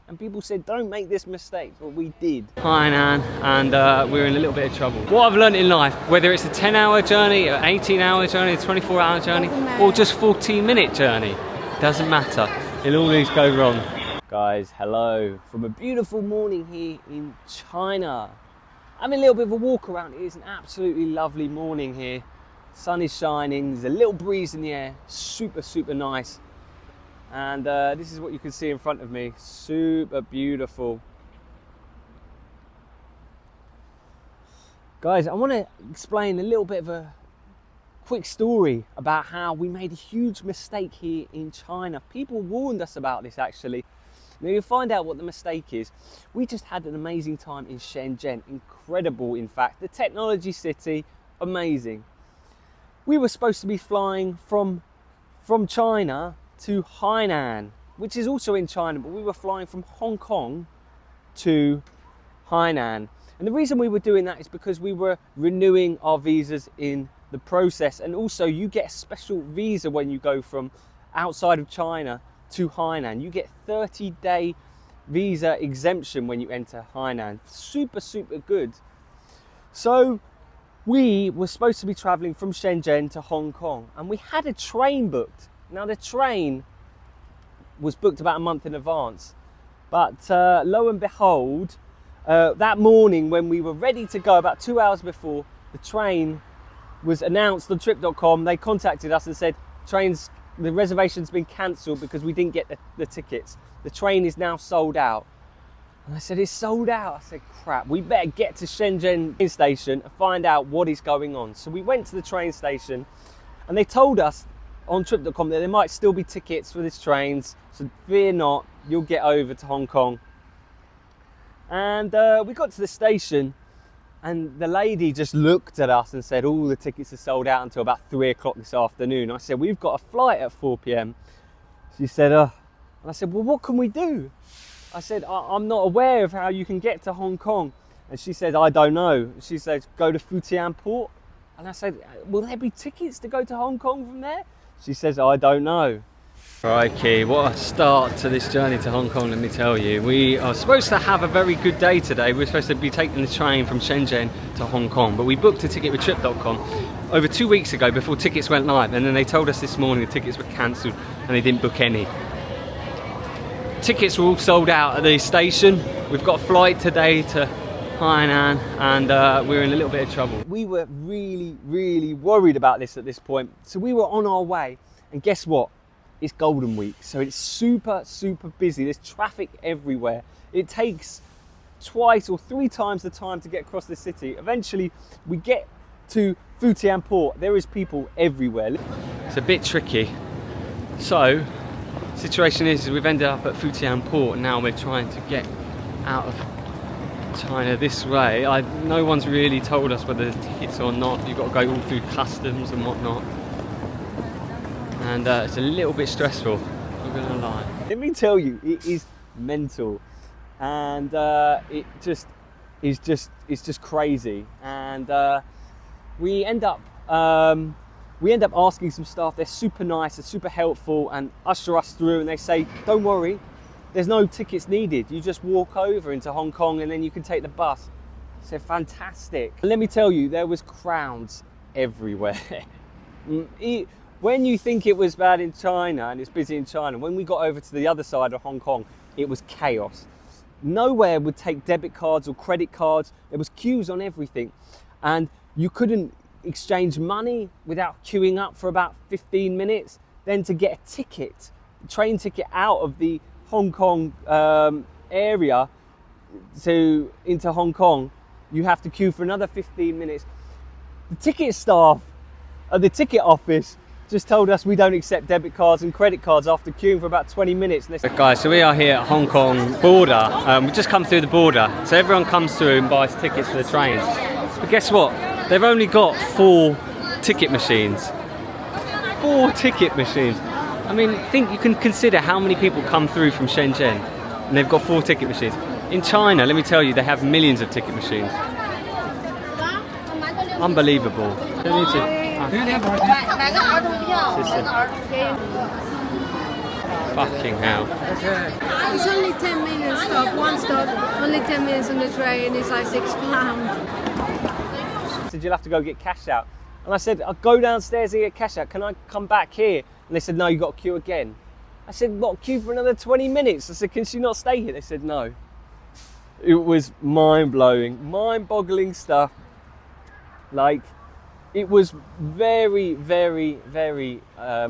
and people said don't make this mistake, but we did. Hainan, and we're in a little bit of trouble. What I've learned in life, whether it's a 10-hour journey, an 18-hour journey, a 24-hour journey, or just 14-minute journey, doesn't matter. It'll always go wrong. Guys, hello from a beautiful morning here in China. Having a little bit of a walk around. It is an absolutely lovely morning here. Sun is shining, there's a little breeze in the air, super nice. And this is what you can see in front of me, super beautiful. Guys, I want to explain a little bit of a quick story about how we made a huge mistake here in China. People warned us about this actually. Now you'll find out what the mistake is. We just had an amazing time in Shenzhen, incredible in fact. The technology city, amazing. We were supposed to be flying from China to Hainan, which is also in China, but we were flying from Hong Kong to Hainan. And the reason we were doing that is because we were renewing our visas in the process, and also you get a special visa when you go from outside of China to Hainan. You get 30-day visa exemption when you enter Hainan. Super good. So we were supposed to be traveling from Shenzhen to Hong Kong, and we had a train booked. Now the train was booked about a month in advance, but lo and behold, that morning when we were ready to go, about 2 hours before, the train was announced on trip.com. They contacted us and said the reservation's been cancelled because we didn't get the tickets. The train is now sold out. And I said, it's sold out. I said, crap, we better get to Shenzhen train station and find out what is going on. So we went to the train station, and they told us on trip.com that there might still be tickets for this train, so fear not, you'll get over to Hong Kong. And we got to the station, and the lady just looked at us and said, all the tickets are sold out until about 3 o'clock this afternoon. I said, we've got a flight at 4 p.m. She said, and I said, well, what can we do? I said, I'm not aware of how you can get to Hong Kong. And she said, I don't know. She said, go to Futian Port. And I said, will there be tickets to go to Hong Kong from there? She says, I don't know. Crikey, what a start to this journey to Hong Kong, let me tell you. We are supposed to have a very good day today. We're supposed to be taking the train from Shenzhen to Hong Kong, but we booked a ticket with trip.com over 2 weeks ago before tickets went live, and then they told us this morning the tickets were cancelled and they didn't book any. Tickets were all sold out at the station. We've got a flight today to Hainan, and we're in a little bit of trouble. We were really worried about this at this point. So we were on our way, and guess what? It's Golden Week, so it's super busy. There's traffic everywhere. It takes 2 or 3 times the time to get across the city. Eventually, we get to Futian Port. There is people everywhere. It's a bit tricky. So, the situation is we've ended up at Futian Port, and now we're trying to get out of China this way. No one's really told us whether there's tickets or not. You've got to go all through customs and whatnot, and it's a little bit stressful, I'm not gonna lie. Let me tell you, it is mental, and it's just crazy. And we end up asking some staff. They're super nice, they're super helpful, and usher us through, and they say, don't worry, there's no tickets needed. You just walk over into Hong Kong and then you can take the bus. So fantastic. And let me tell you, there was crowds everywhere. When you think it was bad in China and it's busy in China, when we got over to the other side of Hong Kong, it was chaos. Nowhere would take debit cards or credit cards. There was queues on everything. And you couldn't exchange money without queuing up for about 15 minutes. Then to get a ticket, a train ticket out of the Hong Kong area into Hong Kong, you have to queue for another 15 minutes. The ticket staff at the ticket office just told us we don't accept debit cards and credit cards after queuing for about 20 minutes. Guys, so we are here at Hong Kong border. We've just come through the border. So everyone comes through and buys tickets for the trains. But guess what? They've only got 4 ticket machines. 4 ticket machines. I mean, you can consider how many people come through from Shenzhen and they've got 4 ticket machines. In China, let me tell you, they have millions of ticket machines. Unbelievable. Fucking hell. It's only 10 minutes. one stop, only 10 minutes on the train, it's like £6. I said, you'll have to go get cash out. And I said, I'll go downstairs and get cash out. Can I come back here? And they said, no, you've got to queue again. I said, what, queue for another 20 minutes? I said, can she not stay here? They said, no. It was mind-blowing, mind-boggling stuff. Like, it was very, very, very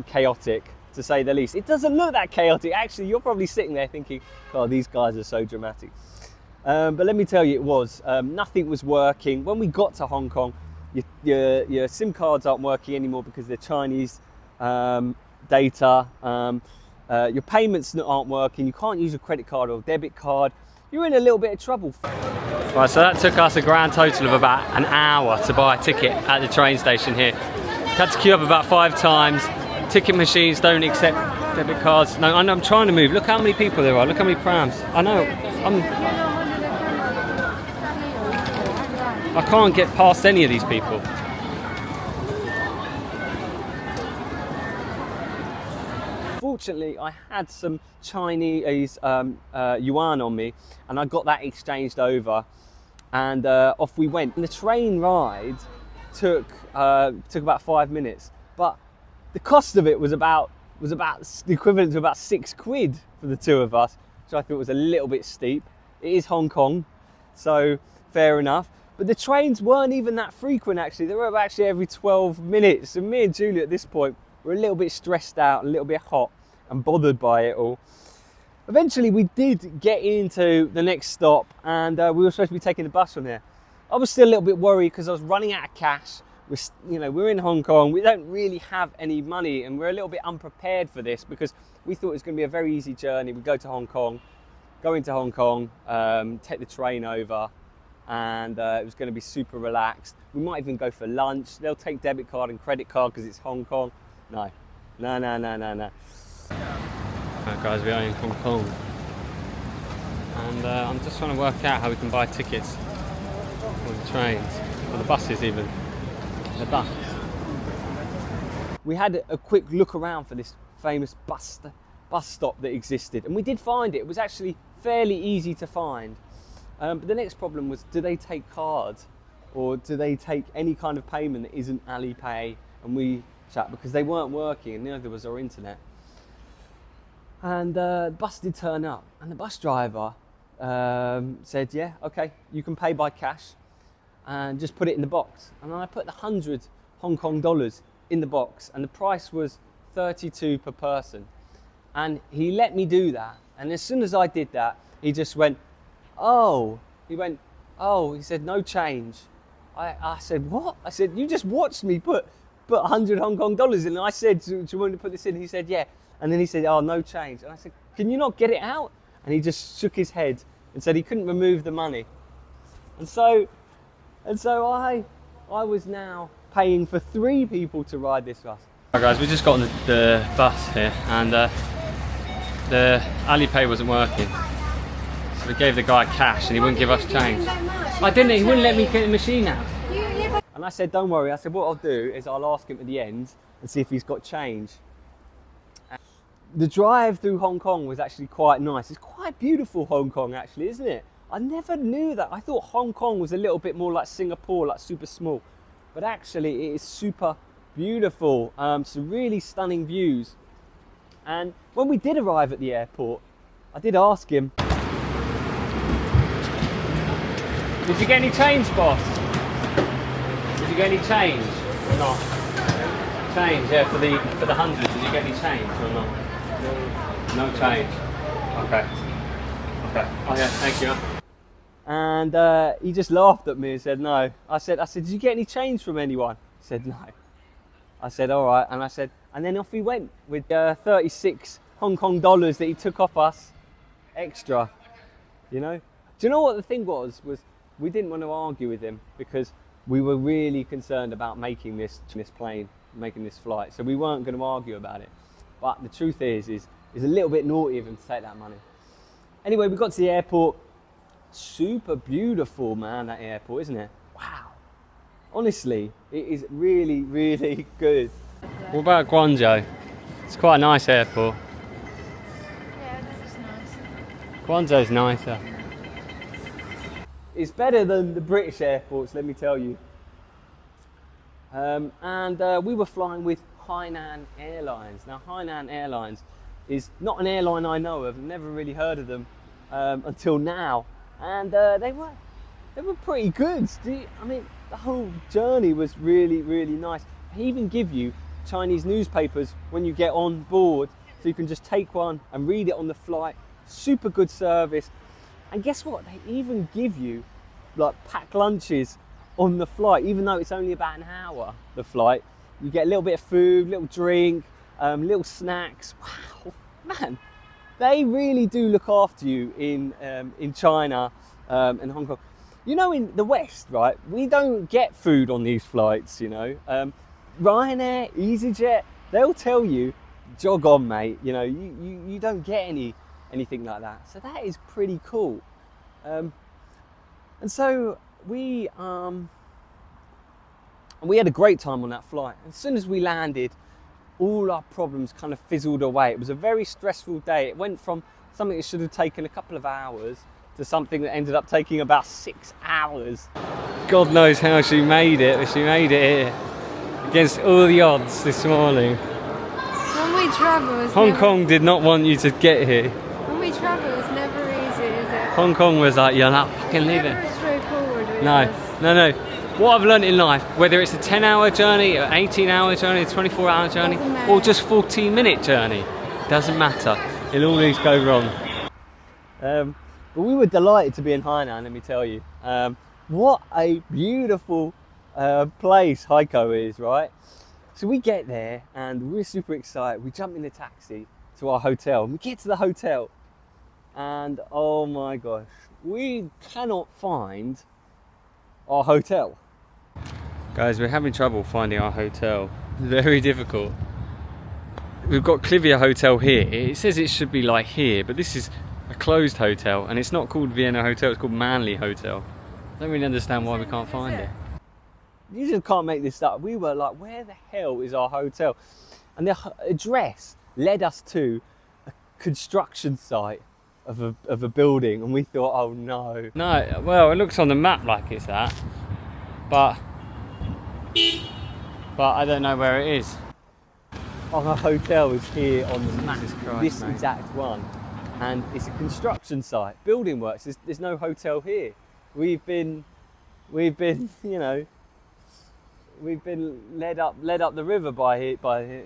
chaotic, to say the least. It doesn't look that chaotic. Actually, you're probably sitting there thinking, oh, these guys are so dramatic. But let me tell you, it was. Nothing was working. When we got to Hong Kong, your SIM cards aren't working anymore because they're Chinese data. Your payments aren't working. You can't use a credit card or debit card. You're in a little bit of trouble. Right, so that took us a grand total of about an hour to buy a ticket at the train station here. Had to queue up about 5 times. Ticket machines don't accept debit cards. No, I'm trying to move. Look how many people there are. Look how many prams. I know. I can't get past any of these people. Fortunately, I had some Chinese yuan on me, and I got that exchanged over, and off we went. And the train ride took about 5 minutes, but the cost of it was about the equivalent to about £6 for the two of us, which I thought was a little bit steep. It is Hong Kong, so fair enough. But the trains weren't even that frequent, actually. They were actually every 12 minutes. And me and Julia at this point were a little bit stressed out, a little bit hot and bothered by it all. Eventually we did get into the next stop, and we were supposed to be taking the bus from there. I was still a little bit worried because I was running out of cash. We're in Hong Kong. We don't really have any money, and we're a little bit unprepared for this because we thought it was going to be a very easy journey. We'd go to Hong Kong, go into Hong Kong, take the train over, and it was going to be super relaxed. We might even go for lunch. They'll take debit card and credit card because it's Hong Kong. No. Right, guys, we are in Hong Kong, and I'm just trying to work out how we can buy tickets for the trains, or the buses even. The bus. We had a quick look around for this famous bus stop that existed, and we did find it. It was actually fairly easy to find. But the next problem was, do they take cards, or do they take any kind of payment that isn't Alipay? And we chat because they weren't working, and neither was our internet. And the bus did turn up, and the bus driver said, yeah, okay, you can pay by cash and just put it in the box. And I put the 100 Hong Kong dollars in the box, and the price was 32 per person. And he let me do that. And as soon as I did that, he just went, oh, he said, no change. I said, what? I said, you just watched me put 100 Hong Kong dollars in. And I said, do you want me to put this in? He said, yeah. And then he said, oh, no change. And I said, can you not get it out? And he just shook his head and said he couldn't remove the money. And so I was now paying for 3 people to ride this bus. Right, guys, we just got on the bus here, and the Alipay wasn't working. So we gave the guy cash and he wouldn't give us change. I didn't, he wouldn't let me get the machine out. And I said, don't worry. I said, what I'll do is I'll ask him at the end and see if he's got change. The drive through Hong Kong was actually quite nice. It's quite beautiful, Hong Kong, actually, isn't it? I never knew that. I thought Hong Kong was a little bit more like Singapore, like super small. But actually, it is super beautiful. Some really stunning views. And when we did arrive at the airport, I did ask him, did you get any change, boss? Did you get any change or not? Change, yeah, for the 100. Did you get any change or not? No change. Okay. Oh yeah, thank you. And he just laughed at me and said no. I said, did you get any change from anyone? He said no. I said, all right. And I said, and then off he went with 36 Hong Kong dollars that he took off us extra, you know? Do you know what the thing was we didn't want to argue with him because we were really concerned about making this plane, making this flight. So we weren't going to argue about it. But the truth is it's a little bit naughty of him to take that money. Anyway, we got to the airport. Super beautiful, man, that airport, isn't it? Wow. Honestly, it is really, really good. What about Guangzhou? It's quite a nice airport. Yeah, that is nice. Guangzhou's nicer. It's better than the British airports, let me tell you. We were flying with Hainan Airlines. Now, Hainan Airlines is not an airline I know of. I've never really heard of them until now. And they were pretty good. I mean, the whole journey was really, really nice. They even give you Chinese newspapers when you get on board, so you can just take one and read it on the flight. Super good service. And guess what? They even give you like packed lunches on the flight, even though it's only about an hour, the flight. You get a little bit of food, little drink, little snacks. Wow, man, they really do look after you in China and Hong Kong. You know, in the West, right, we don't get food on these flights, you know. Ryanair, EasyJet, they'll tell you, jog on, mate. You know, you don't get anything like that. So that is pretty cool. And so we had a great time on that flight. As soon as we landed, all our problems kind of fizzled away. It was a very stressful day. It went from something that should have taken a couple of hours to something that ended up taking about 6 hours. God knows how she made it, but she made it here. Against all the odds this morning. When we travel, it's Hong Kong did not want you to get here. When we travel, it's never easy, is it? Hong Kong was like, you're not fucking leaving. Never straightforward with No, us. no. What I've learned in life, whether it's a 10-hour journey, an 18-hour journey, a 24-hour journey, Doesn't matter. or just 14-minute journey, doesn't matter. It'll always go wrong. But we were delighted to be in Hainan, let me tell you. What a beautiful place Haikou is, right? So we get there and we're super excited. We jump in the taxi to our hotel. And we get to the hotel and oh my gosh, we cannot find our hotel. Guys, we're having trouble finding our hotel. Very difficult. We've got Clivia Hotel here. It says it should be like here, but this is a closed hotel and it's not called Vienna Hotel, it's called Manly Hotel. I don't really understand why we can't find it. You just can't make this up. We were like, where the hell is our hotel? And the address led us to a construction site of a building, and we thought, oh no. No, well, it looks on the map like it's that, but I don't know where it is. Our hotel is here on the map, Christ, this mate. exact one, and it's a construction site, building works. There's no hotel here. We've been, you know, we've been led up the river by here.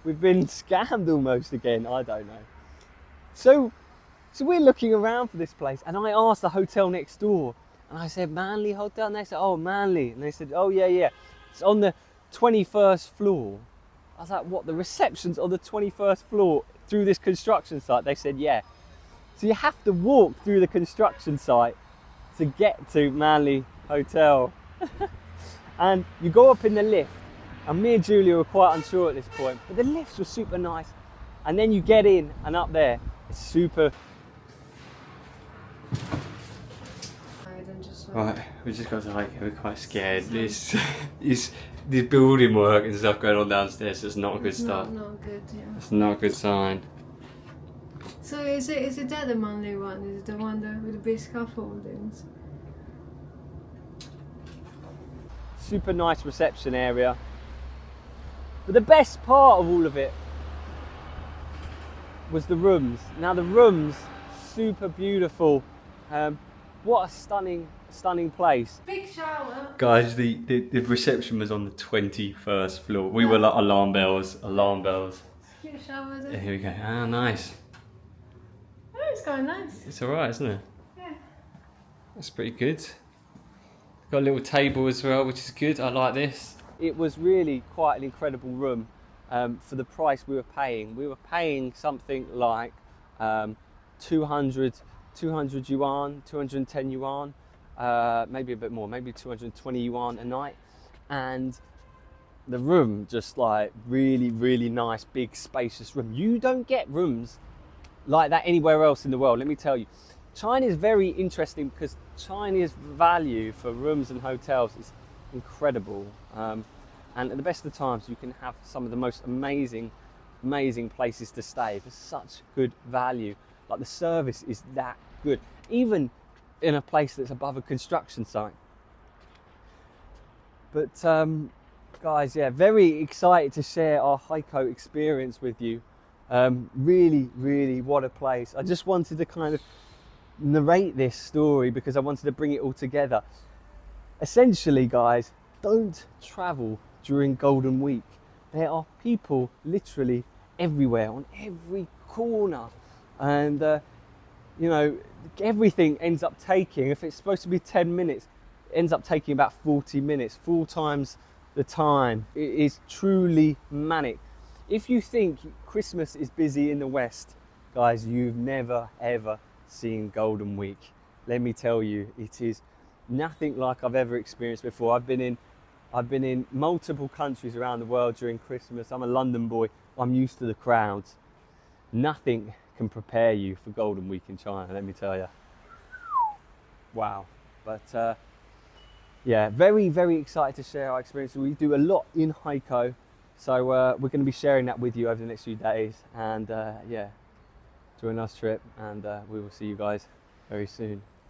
We've been scammed almost again. I don't know. So we're looking around for this place, and I asked the hotel next door, and I said, Manly Hotel? And they said, oh, Manly. And they said, oh, yeah. It's on the 21st floor. I was like, what, the reception's on the 21st floor through this construction site? They said, yeah. So you have to walk through the construction site to get to Manly Hotel. And you go up in the lift, and me and Giulia were quite unsure at this point, but the lifts were super nice. And then you get in, and up there, it's super. Right, we just got to Haikou, we're quite scared. This the building work and stuff going on downstairs, so it's not a good start. Not good, yeah. It's not a good sign. So is it that the Manly one? Is it the one with the big scaffoldings? Super nice reception area. But the best part of all of it was the rooms. Now the rooms, super beautiful. What a stunning place. Big shower. Guys, the reception was on the 21st floor. We were like alarm bells. Cute shower. Yeah, here we go. Ah, nice. Oh, it's quite nice. It's alright, isn't it? Yeah. That's pretty good. Got a little table as well, which is good. I like this. It was really quite an incredible room for the price we were paying. We were paying something like 200 yuan, 210 yuan, maybe a bit more, maybe 220 yuan a night. And the room, just like really nice, big, spacious room. You don't get rooms like that anywhere else in the world, let me tell you. China is very interesting because China's value for rooms and hotels is incredible. And at the best of times, you can have some of the most amazing places to stay for such good value. Like the service is that good, even in a place that's above a construction site. But guys, yeah, very excited to share our Haikou experience with you. Really, what a place. I just wanted to kind of narrate this story because I wanted to bring it all together. Essentially, guys, don't travel during Golden Week. There are people literally everywhere, on every corner, and you know, everything ends up taking, if it's supposed to be 10 minutes, it ends up taking about 40 minutes, 4 times the time. It is truly manic. If you think Christmas is busy in the West, guys, you've never ever seen Golden Week. Let me tell you, it is nothing like I've ever experienced before. I've been in multiple countries around the world during Christmas. I'm a London boy. I'm used to the crowds. Nothing can prepare you for Golden Week in China, let me tell you. Wow. But yeah, very excited to share our experience. We do a lot in Haikou, so we're going to be sharing that with you over the next few days. And yeah, join us trip, and we will see you guys very soon.